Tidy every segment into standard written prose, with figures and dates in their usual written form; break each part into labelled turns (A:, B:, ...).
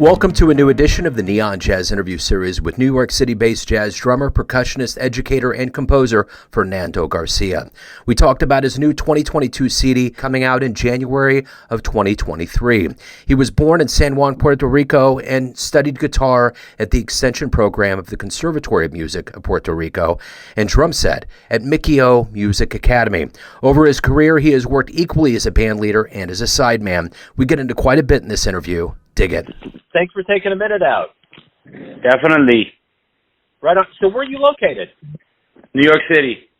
A: Welcome to a new edition of the Neon Jazz interview series with New York City-based jazz drummer, percussionist, educator, and composer Fernando Garcia. We talked about his new 2022 CD coming out in January of 2023. He was born in San Juan, Puerto Rico, and studied guitar at the extension program of the Conservatory of Music of Puerto Rico and drumset at Micheo Music Academy. Over his career, he has worked equally as a band leader and as a sideman. We get into quite a bit in this interview. Dig it.
B: Thanks for taking a minute out.
C: Definitely.
B: Right on. So where are you located?
C: New York City.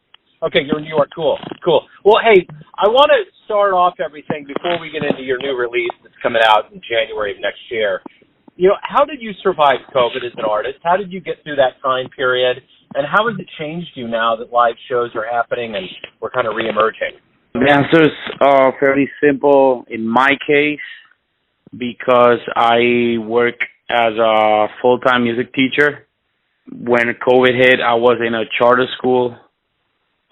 B: Okay, you're in New York. Cool. Well, hey, I want to start off everything before we get into your new release that's coming out in January of next year. You know, how did you survive COVID as an artist? How did you get through that time period? And how has it changed you now that live shows are happening and we're kind of reemerging?
C: The answer is fairly simple in my case, because I work as a full-time music teacher. When COVID hit, I was in a charter school,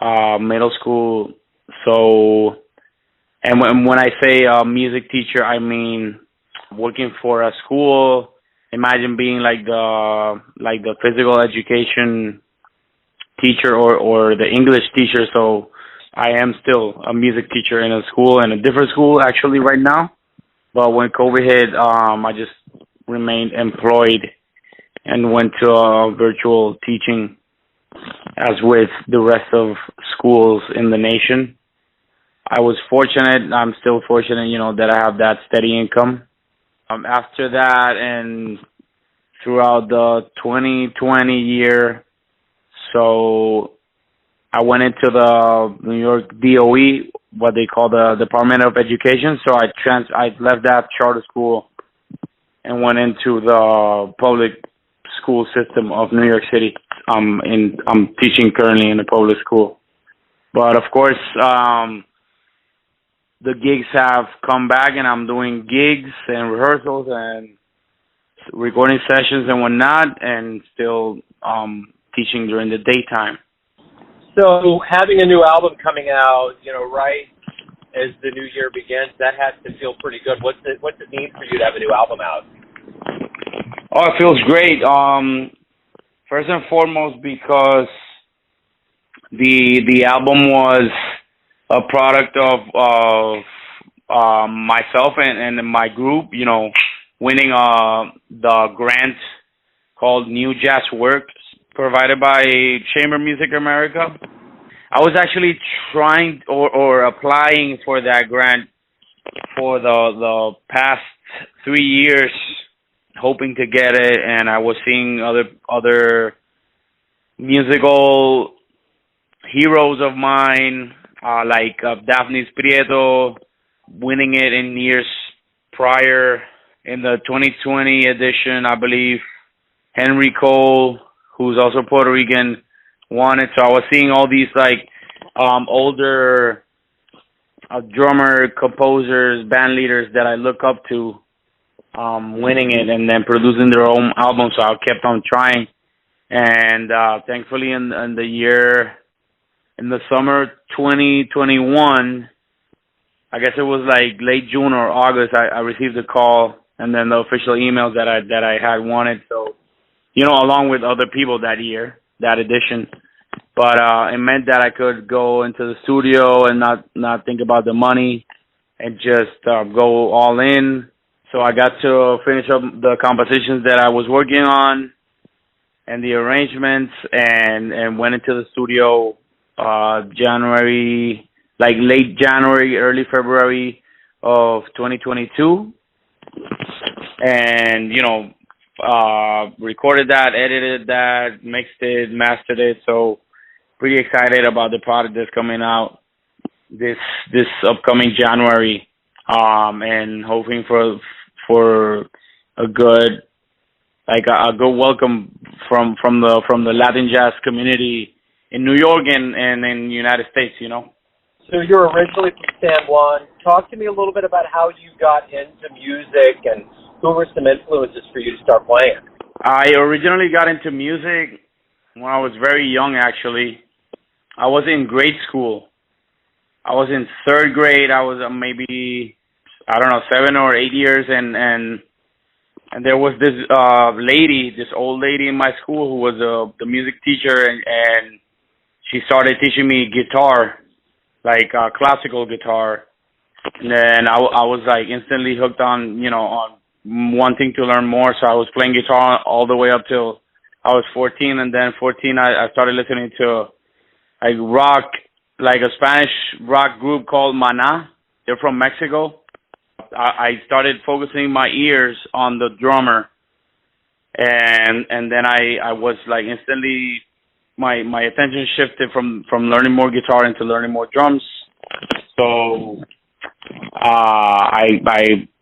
C: middle school. So, and when I say music teacher, I mean working for a school. Imagine being like the physical education teacher or the English teacher. So I am still a music teacher in a school, and a different school actually right now. But when COVID hit, I just remained employed and went to virtual teaching, as with the rest of schools in the nation. I was fortunate, I'm still fortunate, that I have that steady income. After that, and throughout the 2020 year, so I went into the New York DOE, what they call the Department of Education. So I left that charter school and went into the public school system of New York City. I'm teaching currently in a public school. But of course, the gigs have come back, and I'm doing gigs and rehearsals and recording sessions and whatnot, and still teaching during the daytime.
B: So having a new album coming out, right as the new year begins, that has to feel pretty good. What's it mean for you to have a new album out?
C: Oh, it feels great. First and foremost, because the album was a product of myself and my group, winning the grant called New Jazz Works, provided by Chamber Music America. I was actually trying or applying for that grant for the past 3 years, hoping to get it, and I was seeing other musical heroes of mine, like Daphne Prieto, winning it in years prior. In the 2020 edition, I believe Henry Cole, who's also Puerto Rican, won it. So I was seeing all these older drummer, composers, band leaders that I look up to winning it and then producing their own album. So I kept on trying. And thankfully in the summer 2021, I guess it was like late June or August, I received a call, and then the official emails that I had won it. So, along with other people that year, that edition. But it meant that I could go into the studio and not think about the money and just go all in. So I got to finish up the compositions that I was working on and the arrangements, and went into the studio January, like late January, early February of 2022. And, recorded that, edited that, mixed it, mastered it. So pretty excited about the product that's coming out this upcoming January, and hoping for a good welcome from the Latin jazz community in New York and in the United States.
B: So you're originally from San Juan. Talk to me a little bit about how you got into music and who were some influences for you to start playing?
C: I originally got into music when I was very young, actually. I was in grade school. I was in third grade. I was maybe, 7 or 8 years, and And there was this this old lady in my school who was the music teacher, and she started teaching me guitar, like classical guitar. And then I was like instantly hooked on, on wanting to learn more. So I was playing guitar all the way up till I was 14. And then 14, I started listening to like rock, like a Spanish rock group called Maná. They're from Mexico. I started focusing my ears on the drummer. And then I was like instantly, my attention shifted from learning more guitar into learning more drums. So I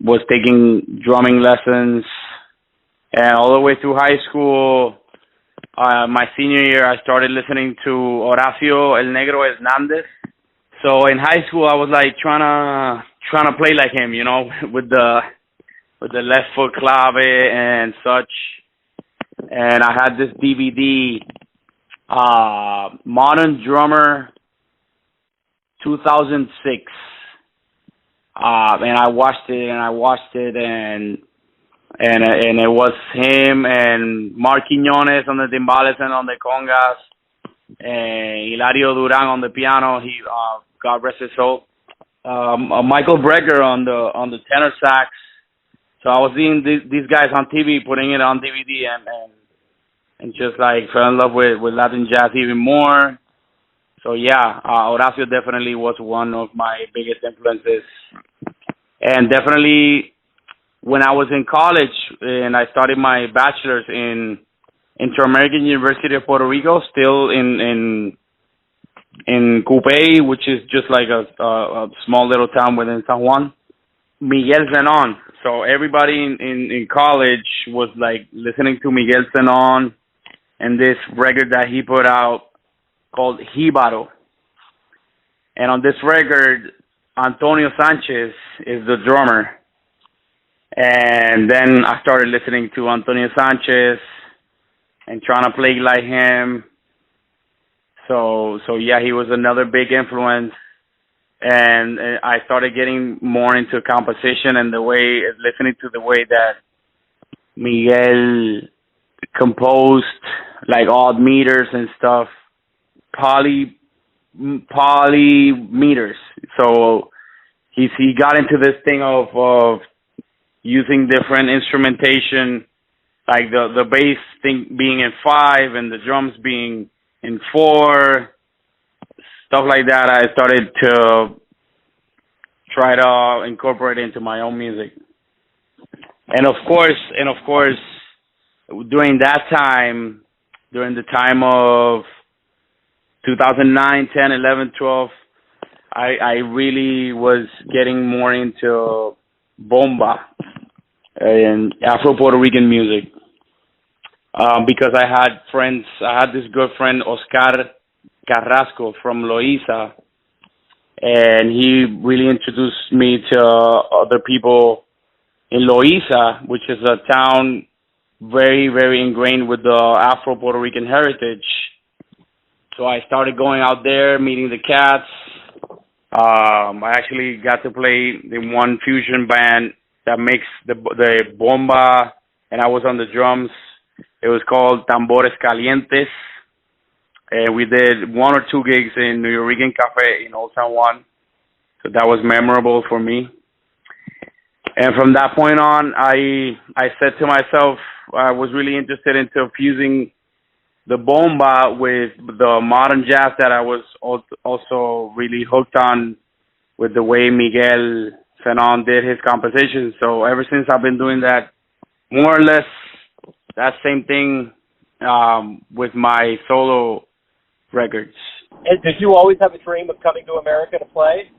C: was taking drumming lessons, and all the way through high school. My senior year, I started listening to Horacio El Negro Hernández. So in high school, I was like trying to play like him, with the left foot clave and such. And I had this DVD, Modern Drummer 2006. And I watched it, and it was him and Mark Quiñones on the timbales and on the congas, and Hilario Duran on the piano. He, God rest his soul. Michael Brecker on the tenor sax. So I was seeing these guys on TV, putting it on DVD, and just like fell in love with Latin jazz even more. So yeah, Horacio definitely was one of my biggest influences. And definitely when I was in college and I started my bachelor's in Inter-American University of Puerto Rico, still in Cupey, which is just like a small little town within San Juan, Miguel Zenon. So everybody in college was like listening to Miguel Zenon and this record that he put out called Jíbaro. And on this record, Antonio Sanchez is the drummer. And then I started listening to Antonio Sanchez and trying to play like him. So yeah, he was another big influence. And I started getting more into composition and listening to the way that Miguel composed, like odd meters and stuff, poly meters. So he got into this thing of using different instrumentation, like the bass thing being in 5 and the drums being in 4, stuff like that. I started to try to incorporate into my own music. And of course, during that time, during the time of 2009, 10, 11, 12, I really was getting more into bomba and Afro-Puerto Rican music because I had this good friend, Oscar Carrasco from Loíza, and he really introduced me to other people in Loíza, which is a town very, very ingrained with the Afro-Puerto Rican heritage. So I started going out there, meeting the cats. I actually got to play in one fusion band that makes the bomba, and I was on the drums. It was called Tambores Calientes. And we did 1 or 2 gigs in New York Cafe in Old San Juan. So that was memorable for me. And from that point on, I said to myself, I was really interested into fusing the bomba with the modern jazz that I was also really hooked on with the way Miguel Zenon did his compositions. So ever since I've been doing that, more or less that same thing with my solo records.
B: And did you always have a dream of coming to America to play?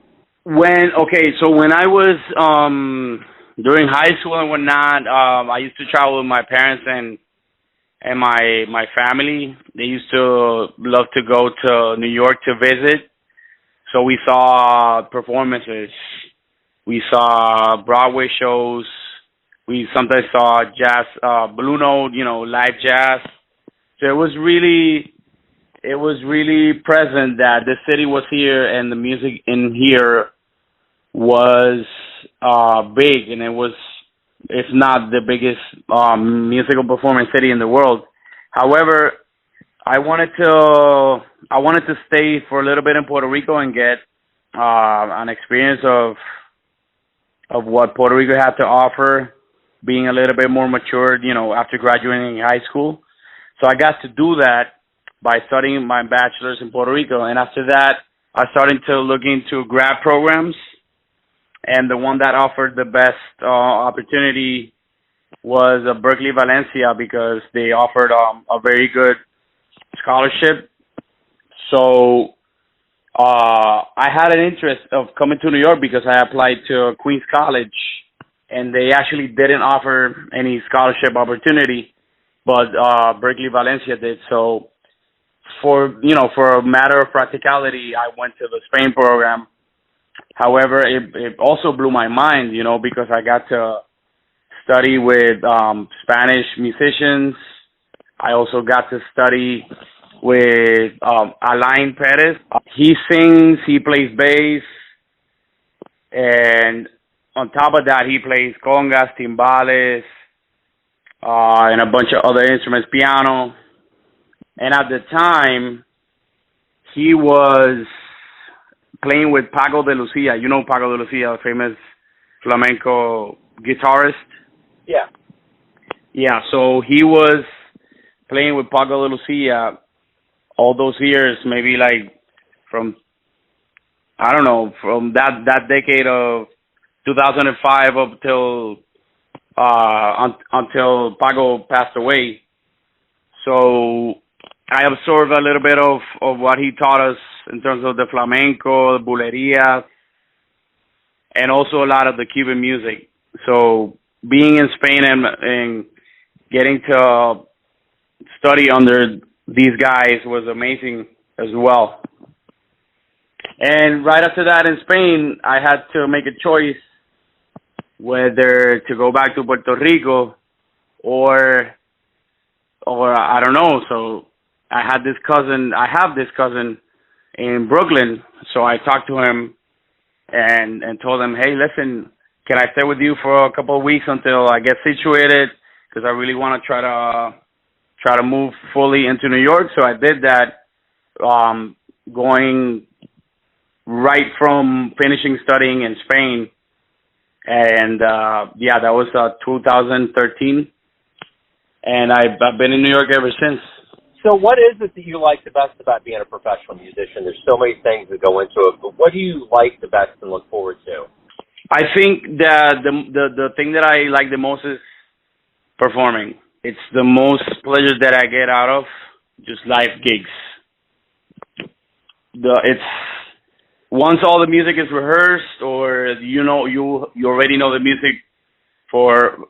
C: When I was during high school and whatnot, I used to travel with my parents and my family. They used to love to go to New York to visit. So we saw performances. We saw Broadway shows. We sometimes saw jazz, Blue Note, live jazz. So it was really present that the city was here and the music in here was big, and it if not the biggest musical performance city in the world. However, I wanted to stay for a little bit in Puerto Rico and get an experience of what Puerto Rico had to offer, being a little bit more matured, after graduating high school. So I got to do that by studying my bachelor's in Puerto Rico. And after that, I started to look into grad programs. And the one that offered the best opportunity was Berkeley Valencia, because they offered a very good scholarship. So I had an interest of coming to New York because I applied to Queens College, and they actually didn't offer any scholarship opportunity, but Berkeley Valencia did. So for a matter of practicality, I went to the Spain program. However, it also blew my mind, because I got to study with Spanish musicians. I also got to study with Alain Perez. He sings, he plays bass, and on top of that, he plays congas, timbales, and a bunch of other instruments, piano. And at the time, he was playing with Paco de Lucia. You know Paco de Lucia, a famous flamenco guitarist?
B: Yeah.
C: Yeah, so he was playing with Paco de Lucia all those years, maybe like from that decade of 2005 up till until Paco passed away. So I absorbed a little bit of what he taught us in terms of the flamenco, the bulería, and also a lot of the Cuban music. So being in Spain and getting to study under these guys was amazing as well. And right after that in Spain, I had to make a choice whether to go back to Puerto Rico or I don't know. So I have this cousin in Brooklyn. So I talked to him and told him, hey, listen, can I stay with you for a couple of weeks until I get situated? Because I really want to try to move fully into New York. So I did that, going right from finishing studying in Spain. And, that was 2013. And I've been in New York ever since.
B: So what is it that you like the best about being a professional musician? There's so many things that go into it, but what do you like the best and look forward to?
C: I think that the thing that I like the most is performing. It's the most pleasure that I get out of just live gigs. It's once all the music is rehearsed, or you already know the music for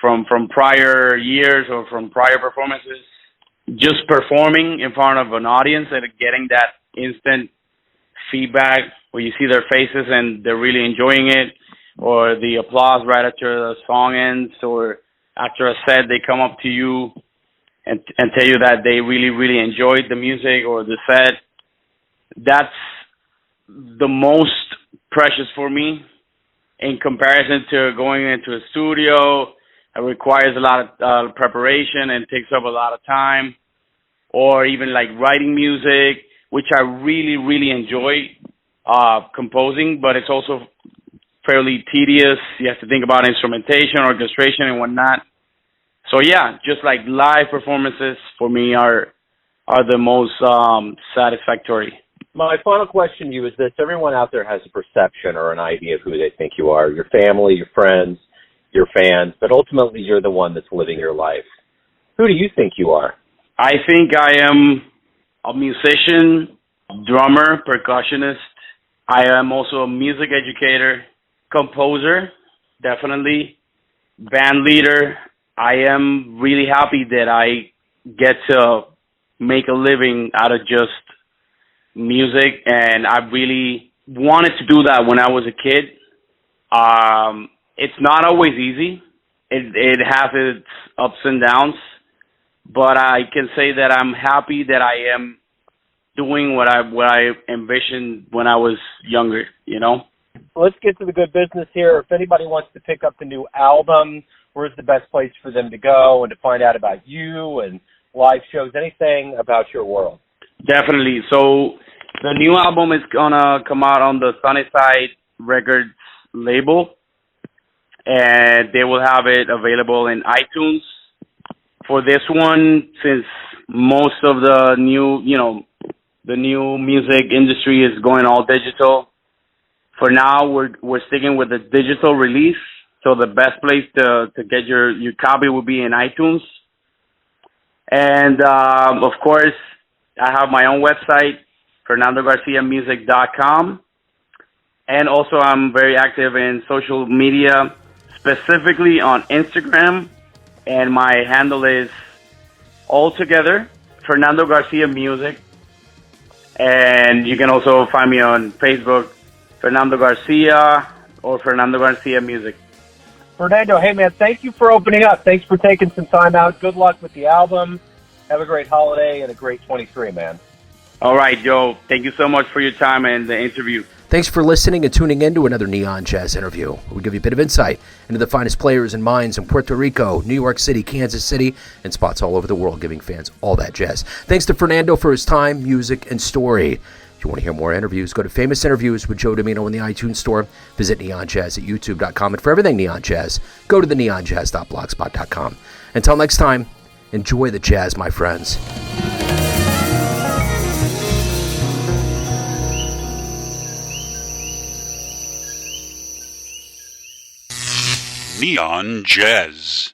C: from prior years or from prior performances. Just performing in front of an audience and getting that instant feedback where you see their faces and they're really enjoying it, or the applause right after the song ends, or after a set they come up to you and tell you that they really, really enjoyed the music or the set. That's the most precious for me in comparison to going into a studio. It requires a lot of preparation and takes up a lot of time, or even like writing music, which I really, really enjoy composing, but it's also fairly tedious. You have to think about instrumentation, orchestration, and whatnot. So yeah, just like live performances for me are the most satisfactory.
B: My final question to you is this. Everyone out there has a perception or an idea of who they think you are, your family, your friends, your fans, but ultimately you're the one that's living your life. Who do you think you are?
C: I think I am a musician, drummer, percussionist. I am also a music educator, composer, definitely, band leader. I am really happy that I get to make a living out of just music, and I really wanted to do that when I was a kid. It's not always easy. It has its ups and downs, but I can say that I'm happy that I am doing what I envisioned when I was younger,
B: Let's get to the good business here. If anybody wants to pick up the new album, where's the best place for them to go and to find out about you and live shows, anything about your world?
C: Definitely. So the new album is gonna come out on the Sunnyside Records label, and they will have it available in iTunes. For this one, since most of the new, the new music industry is going all digital, for now we're sticking with the digital release. So the best place to get your copy will be in iTunes. And of course, I have my own website, FernandoGarciaMusic.com. And also I'm very active in social media, specifically on Instagram. And my handle is altogether Fernando Garcia Music. And you can also find me on Facebook, Fernando Garcia or Fernando Garcia Music.
B: Fernando, hey man, thank you for opening up. Thanks for taking some time out. Good luck with the album. Have a great holiday and a great 23, man.
C: All right, Joe. Thank you so much for your time and the interview.
A: Thanks for listening and tuning in to another Neon Jazz interview. We give you a bit of insight into the finest players and minds in Puerto Rico, New York City, Kansas City, and spots all over the world, giving fans all that jazz. Thanks to Fernando for his time, music, and story. If you want to hear more interviews, go to Famous Interviews with Joe Domino in the iTunes Store. Visit Neon Jazz at youtube.com. And for everything Neon Jazz, go to the neonjazz.blogspot.com. Until next time, enjoy the jazz, my friends.
D: Neon Jazz.